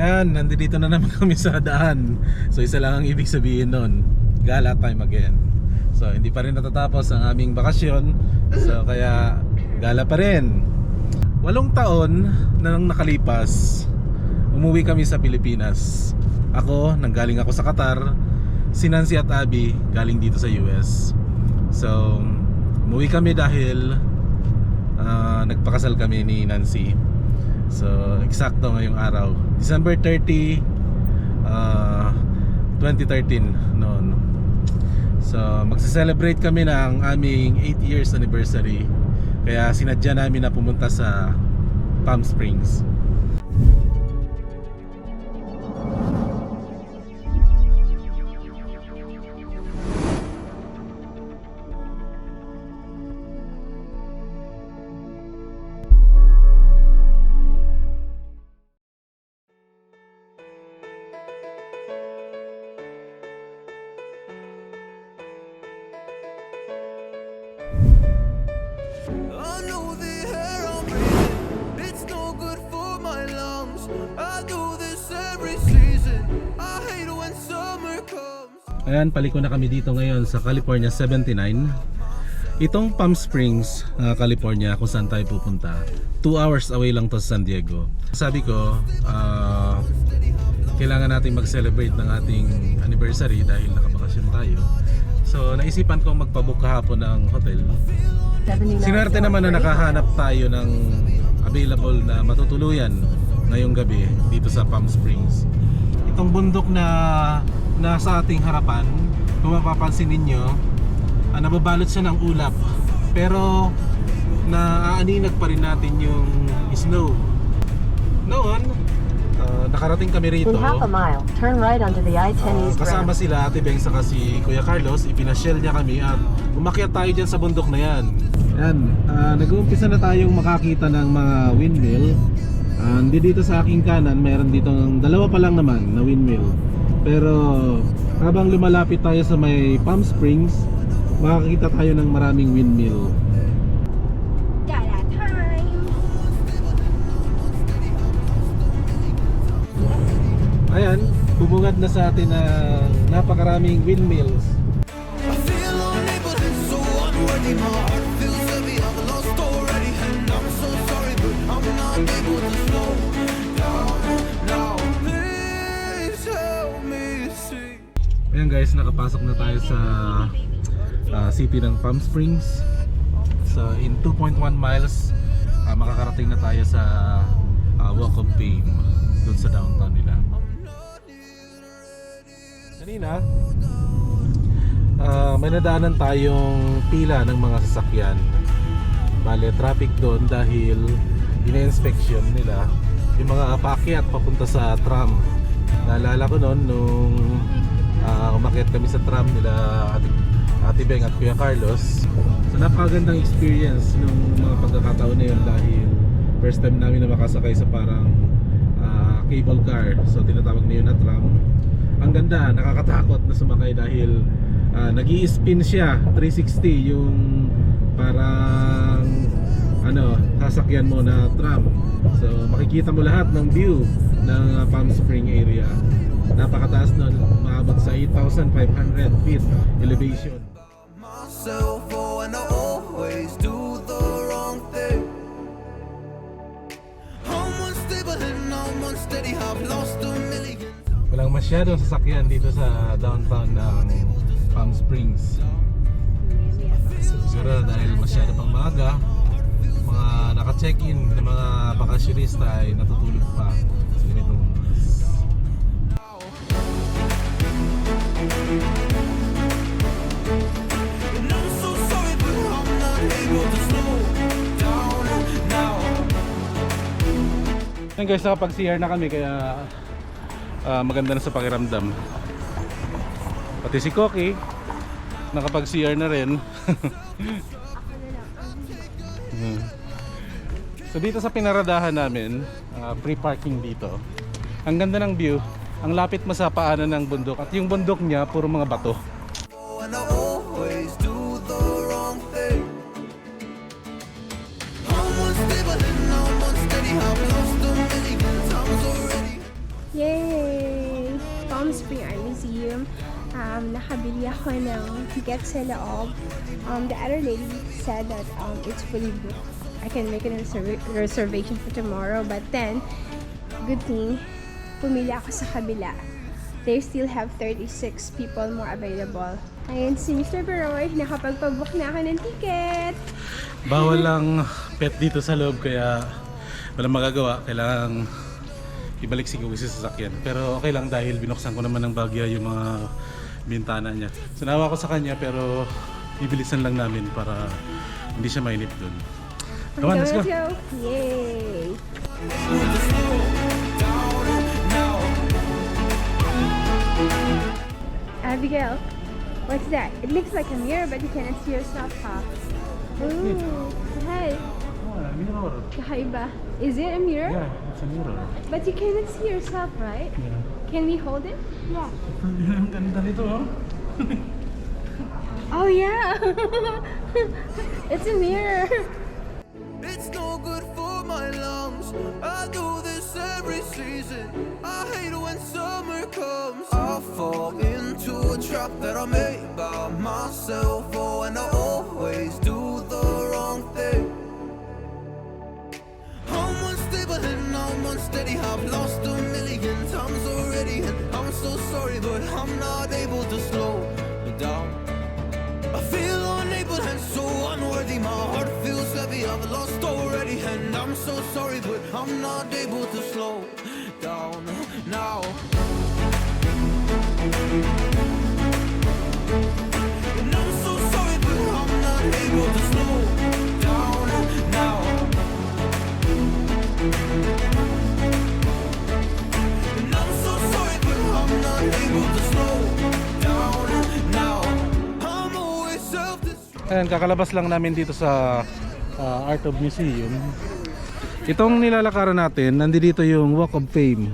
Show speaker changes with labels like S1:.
S1: Ayan, nandito na naman kami sa daan. So isa lang ang ibig sabihin nun, gala time again. So hindi pa rin natatapos ang aming bakasyon. So kaya gala pa rin. 8 taon na nang nakalipas, umuwi kami sa Pilipinas. Ako, nanggaling ako sa Qatar. Si Nancy at Abby galing dito sa US. So umuwi kami dahil nagpakasal kami ni Nancy. So eksakto ngayong araw, December 30, 2013 noon. So magse-celebrate kami ng aming 8 years anniversary. Kaya sinadya namin na pumunta sa Palm Springs. Ayan, paliko na kami dito ngayon sa California 79. Itong Palm Springs, California, kung saan tayo pupunta, 2 hours away lang to sa San Diego. Sabi ko, kailangan natin mag-celebrate ng ating anniversary dahil nakabakasyon tayo. So naisipan kong magpabook kahapon ng hotel. Sinerte naman na nakahanap tayo ng available na matutuluyan ngayong gabi dito sa Palm Springs. Itong bundok na nasa ating harapan, kung mapapansin ninyo, nababalot siya ng ulap, pero naaaninag pa rin natin yung snow. Noon, nakarating kami rito.
S2: In half a mile, turn right onto the I-10 East
S1: kasama
S2: ramp.
S1: sila Ate Beng saka si Kuya Carlos. Ipinasyel niya kami at umakyat tayo dyan sa bundok na yan. Yan, nag-uumpisa na tayong makakita ng mga windmill. Dito sa aking kanan, mayroon dito dalawa pa lang naman na windmill. Pero habang lumalapit tayo sa may Palm Springs, makakita tayo ng maraming windmill. Ayan, bubungad na sa atin na napakaraming windmills. Ayan guys, nakapasok na tayo sa city ng Palm Springs. So in 2.1 miles makakarating na tayo sa Walk of Fame doon sa downtown nila. Kanina may nadaanan tayong pila ng mga sasakyan. Bale, traffic doon dahil ina-inspection nila yung mga paakyat papunta sa tram. Naalala ko noon nung umakyat kami sa tram nila Ate Beng at Kuya Carlos. So napakagandang experience nung mga pagkakataon na yun dahil first time namin na makasakay sa parang cable car. So tinatawag na yun na tram. Ang ganda, nakakatakot na sumakay dahil nag-i-spin siya 360 yung parang sasakyan mo na tram. So makikita mo lahat ng view ng Palm Spring area. Napakataas nun, maabot sa 8,500 feet elevation. Walang masyadong sasakyan dito sa downtown ng Palm Springs. Siguro dahil masyado pang maaga, mga naka-check-in na mga bakasyonista ay natutulog pa sa ganitong Yan guys, nakapag-CR na kami kaya maganda na sa pakiramdam. Pati si Koki nakapag-CR na rin. So dito sa pinaradahan namin, free parking dito. Ang ganda ng view, ang lapit mo sa paanan ng bundok at yung bundok niya puro mga bato.
S3: III Museum. Nakabili ako ng ticket sa loob. The other lady said that it's fully booked. I can make a reservation for tomorrow, but then, good thing, pumili ako sa kabila. They still have 36 people more available. Ayun, si Mr. Baroy, nakapagpabook na ako ng ticket.
S1: Bawal lang pet dito sa loob, kaya walang magagawa. Kailangan ibalik si Kuya sa sasakyan. Pero okay lang dahil binuksan ko naman ng bagya yung mga bintana niya. Sinawa ko sa kanya pero bibilisan lang namin para hindi siya mainip dun. Come on, let's go!
S3: Yay! Abigail, what's that? It looks like a mirror, but you cannot see yourself, huh? Ooh, hi.
S1: Mirror.
S3: Kakaiba. Is it a mirror?
S1: Yeah, it's a mirror.
S3: But you cannot see yourself, right?
S1: Yeah.
S3: Can we hold it? Yeah.
S1: Ang ganda nito, oh.
S3: Oh yeah! It's a mirror.
S4: It's no good for my lungs. I do this every season. I hate when summer comes. I fall into a trap that I made by myself. Oh, and I always do the wrong thing. I'm unstable and I'm unsteady. I've lost 1,000,000 times already, and I'm so sorry, but I'm not able to slow down. I feel unable and so unworthy. My heart feels heavy. I've lost already, and I'm so sorry, but I'm not able to slow down now. And I'm so sorry, but I'm not able to slow down now. And I'm so sorry, but I'm not able to slow down now. I'm always self-destruct.
S1: Ayan, kakalabas lang namin dito sa Art of Museum. Itong nilalakaran natin, nandito yung Walk of Fame.